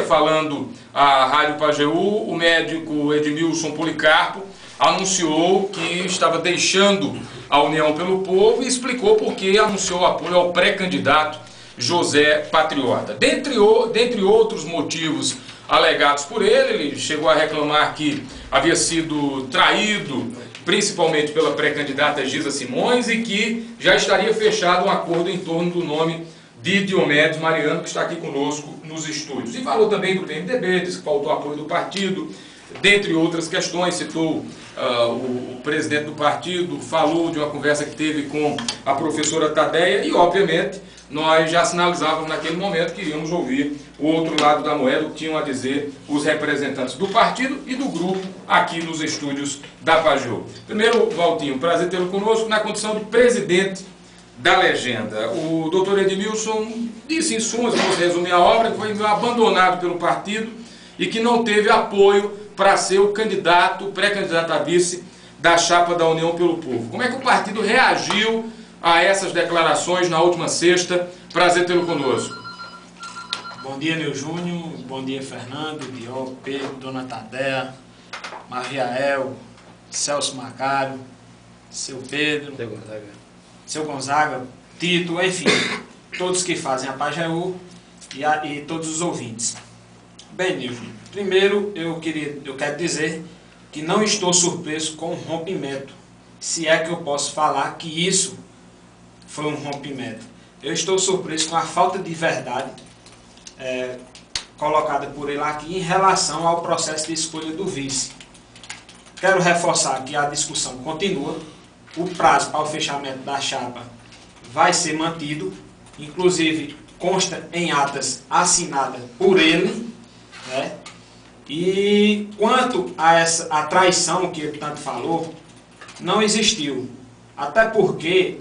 Falando à Rádio Pajeú, o médico Edmilson Policarpo anunciou que estava deixando a União pelo Povo e explicou por que anunciou apoio ao pré-candidato José Patriota. Dentre outros motivos alegados por ele chegou a reclamar que havia sido traído principalmente pela pré-candidata Gisa Simões e que já estaria fechado um acordo em torno do nome de Diomedes Mariano, que está aqui conosco nos estúdios. E falou também do PMDB, disse que faltou apoio do partido, dentre outras questões, citou o presidente do partido, falou de uma conversa que teve com a professora Tadeia e, obviamente, nós já sinalizávamos naquele momento que iríamos ouvir o outro lado da moeda, o que tinham a dizer os representantes do partido e do grupo aqui nos estúdios da Pajeú. Primeiro, Valtinho, prazer tê-lo conosco na condição de presidente da legenda. O doutor Edmilson disse em suma, se você resumir a obra, que foi abandonado pelo partido e que não teve apoio para ser o candidato, pré-candidato a vice da chapa da União pelo Povo. Como é que o partido reagiu a essas declarações na última sexta? Prazer tê-lo conosco. Bom dia, Neu Júnior. Bom dia, Fernando, Diogo, Pedro, Dona Tadeia, Mariael, Celso Macário, seu Pedro, seu Gonzaga, Tito, enfim, todos que fazem a Pajeú e todos os ouvintes. Bem, Neu Júnior, primeiro eu quero dizer que não estou surpreso com o rompimento, se é que eu posso falar que isso foi um rompimento. Eu estou surpreso com a falta de verdade colocada por ele aqui em relação ao processo de escolha do vice. Quero reforçar que a discussão continua, o prazo para o fechamento da chapa vai ser mantido, inclusive consta em atas assinada por ele, né? E quanto a traição que ele tanto falou, não existiu, até porque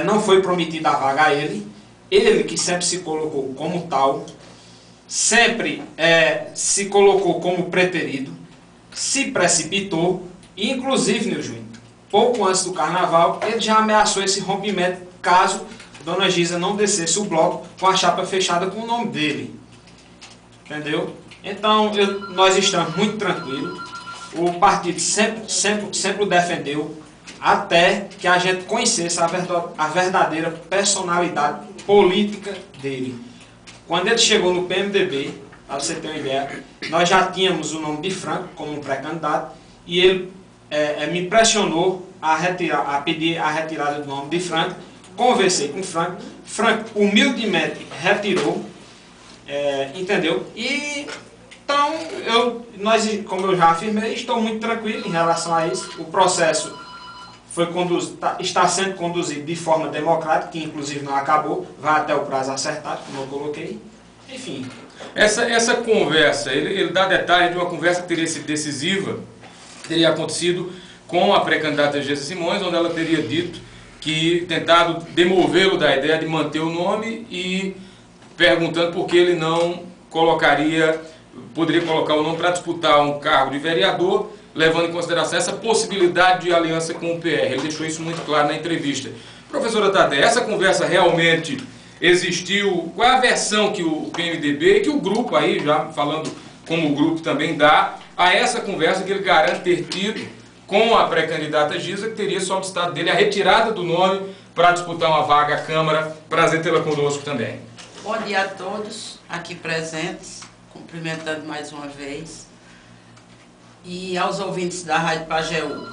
não foi prometida a vaga a ele que sempre se colocou como tal, sempre se colocou como preterido, se precipitou, e inclusive, Neu Júnior, pouco antes do carnaval, ele já ameaçou esse rompimento caso Dona Gisa não descesse o bloco com a chapa fechada com o nome dele. Entendeu? Então, nós estamos muito tranquilos. O partido sempre o defendeu, até que a gente conhecesse a verdadeira personalidade política dele. Quando ele chegou no PMDB, para você ter uma ideia, nós já tínhamos o nome de Franco como pré-candidato, e ele me pressionou a pedir a retirada do nome de Franco. Conversei com Franco, Franco humildemente retirou, entendeu? E então, como eu já afirmei, estou muito tranquilo em relação a isso. O processo está sendo conduzido de forma democrática, que inclusive não acabou, vai até o prazo acertado, como eu coloquei. Enfim. Essa conversa, ele dá detalhe de uma conversa que teria sido decisiva, teria acontecido com a pré-candidata Gisa Simões, onde ela teria dito que tentado demovê-lo da ideia de manter o nome e perguntando por que ele não poderia colocar o nome para disputar um cargo de vereador, levando em consideração essa possibilidade de aliança com o PR. Ele deixou isso muito claro na entrevista. Professora Tadeia, essa conversa realmente existiu? Qual é a versão que o PMDB, que o grupo aí, já falando como o grupo também dá, a essa conversa que ele garante ter tido com a pré-candidata Gisa, que teria solicitado dele a retirada do nome para disputar uma vaga à Câmara? Prazer tê-la conosco também. Bom dia a todos aqui presentes, cumprimentando mais uma vez. E aos ouvintes da Rádio Pajeú.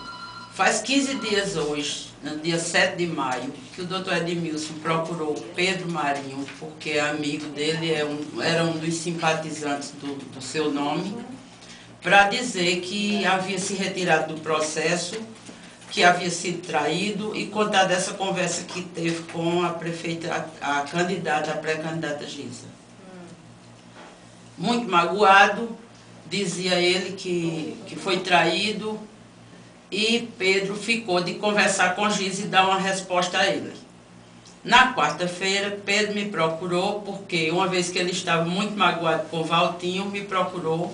Faz 15 dias hoje, no dia 7 de maio, que o doutor Edmilson procurou Pedro Marinho, porque amigo dele, era um dos simpatizantes do seu nome, para dizer que havia se retirado do processo, que havia sido traído, e contar dessa conversa que teve com a prefeita, a pré-candidata Gisa. Muito magoado, dizia ele que foi traído, e Pedro ficou de conversar com Gisa e dar uma resposta a ele. Na quarta-feira, Pedro me procurou, porque uma vez que ele estava muito magoado com o Valtinho, me procurou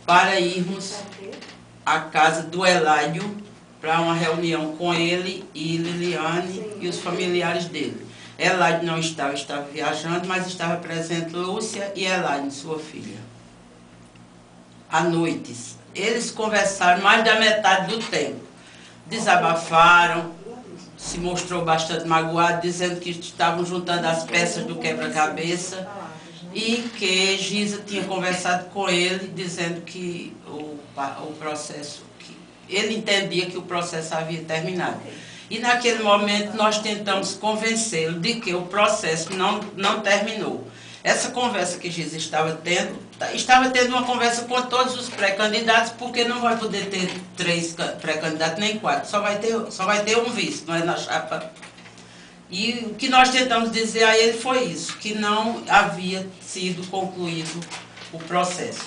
para irmos à casa do Eládio, para uma reunião com ele e Liliane e os familiares dele. Elaine não estava, estava viajando, mas estava presente Lúcia e Elaine, sua filha. À noite, eles conversaram mais da metade do tempo. Desabafaram, se mostrou bastante magoado, dizendo que estavam juntando as peças do quebra-cabeça e que Giza tinha conversado com ele, dizendo que o processo, que ele entendia que o processo havia terminado. E naquele momento nós tentamos convencê-lo de que o processo não terminou. Essa conversa que Giza estava tendo uma conversa com todos os pré-candidatos, porque não vai poder ter 3 pré-candidatos nem 4, só vai ter um vice, não é, na chapa. E o que nós tentamos dizer a ele foi isso, que não havia sido concluído o processo.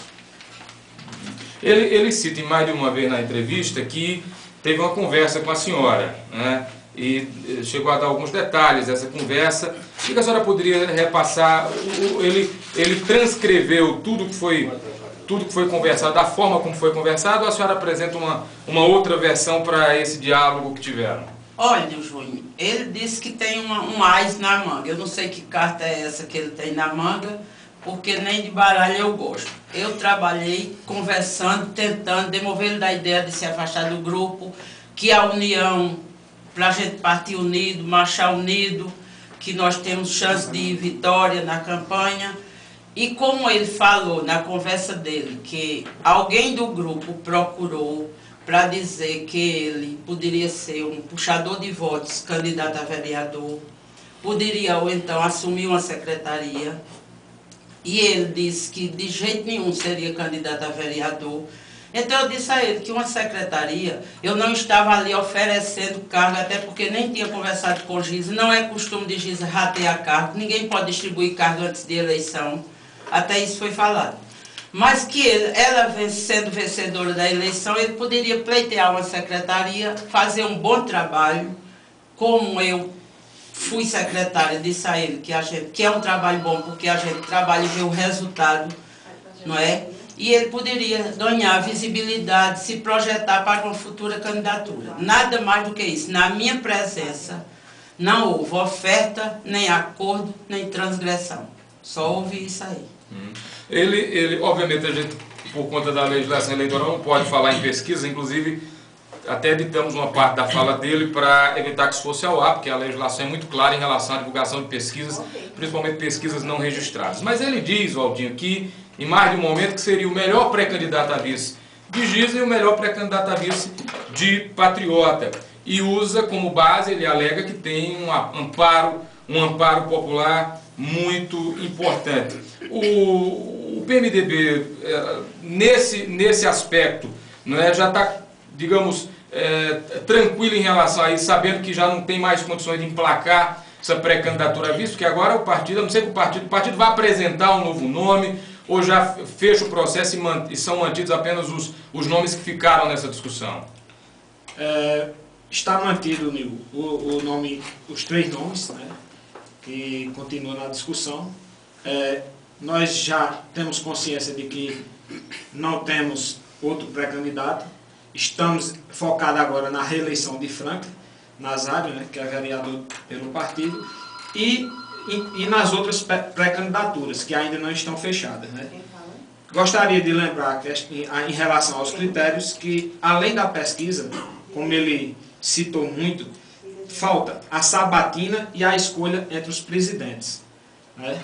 Ele cita mais de uma vez na entrevista que teve uma conversa com a senhora, né? E chegou a dar alguns detalhes dessa conversa. O que a senhora poderia repassar? Ele transcreveu tudo que foi conversado, da forma como foi conversado, ou a senhora apresenta uma outra versão para esse diálogo que tiveram? Olha, Júnior, ele disse que tem um AIS na manga. Eu não sei que carta é essa que ele tem na manga, porque nem de baralho eu gosto. Eu trabalhei conversando, tentando demover ele da ideia de se afastar do grupo, que a união, para a gente partir unido, marchar unido, que nós temos chance de vitória na campanha. E como ele falou na conversa dele, que alguém do grupo procurou para dizer que ele poderia ser um puxador de votos, candidato a vereador, poderia ou então assumir uma secretaria, e ele disse que de jeito nenhum seria candidato a vereador. Então eu disse a ele que uma secretaria, eu não estava ali oferecendo cargo, até porque nem tinha conversado com Giza, não é costume de Giza ratear cargo, ninguém pode distribuir cargo antes de eleição, até isso foi falado. Mas que ela sendo vencedora da eleição, ele poderia pleitear uma secretaria, fazer um bom trabalho, como eu fui secretária, disse a ele que é um trabalho bom, porque a gente trabalha e vê o resultado, não é? E ele poderia ganhar visibilidade, se projetar para uma futura candidatura. Nada mais do que isso. Na minha presença, não houve oferta, nem acordo, nem transgressão. Só houve isso aí. Ele, obviamente, a gente, por conta da legislação eleitoral, não pode falar em pesquisa, inclusive, até editamos uma parte da fala dele para evitar que isso fosse ao ar, porque a legislação é muito clara em relação à divulgação de pesquisas, principalmente pesquisas não registradas. Mas ele diz, Waldinho, que em mais de um momento que seria o melhor pré-candidato a vice de Giza e o melhor pré-candidato a vice de Patriota. E usa como base, ele alega que tem um amparo popular muito importante. O PMDB, nesse aspecto, não é, já está, digamos, tranquilo em relação a isso, sabendo que já não tem mais condições de emplacar essa pré-candidatura a vice, porque agora o partido, a não ser que o partido vai apresentar um novo nome, ou já fecha o processo e são mantidos apenas os nomes que ficaram nessa discussão? Está mantido, Nil, os 3 nomes, né, que continuam na discussão. Nós já temos consciência de que não temos outro pré-candidato. Estamos focados agora na reeleição de Franklin Nazário, né, que é vereador pelo partido, e nas outras pré-candidaturas, que ainda não estão fechadas, né? Gostaria de lembrar que, em relação aos critérios, que além da pesquisa, como ele citou muito, falta a sabatina e a escolha entre os presidentes, né?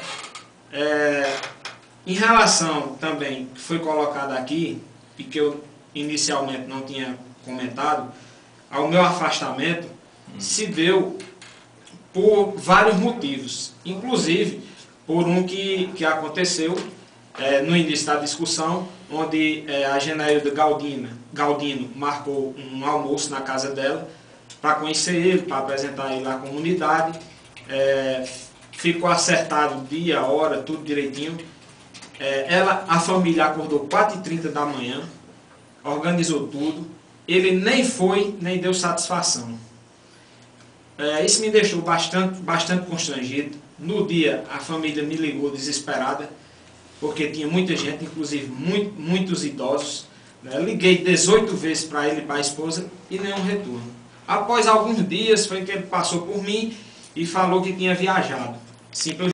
Em relação também, que foi colocado aqui, e que eu inicialmente não tinha comentado, ao meu afastamento, se deu por vários motivos, inclusive por um que aconteceu no início da discussão, onde a Geneilda Galdino marcou um almoço na casa dela para conhecer ele, para apresentar ele à comunidade. Ficou acertado dia, hora, tudo direitinho. A família acordou 4h30 da manhã, organizou tudo. Ele nem foi, nem deu satisfação. Isso me deixou bastante constrangido. No dia, a família me ligou desesperada, porque tinha muita gente, inclusive muitos idosos. Liguei 18 vezes para ele e para a esposa e nenhum retorno. Após alguns dias foi que ele passou por mim e falou que tinha viajado. Simplesmente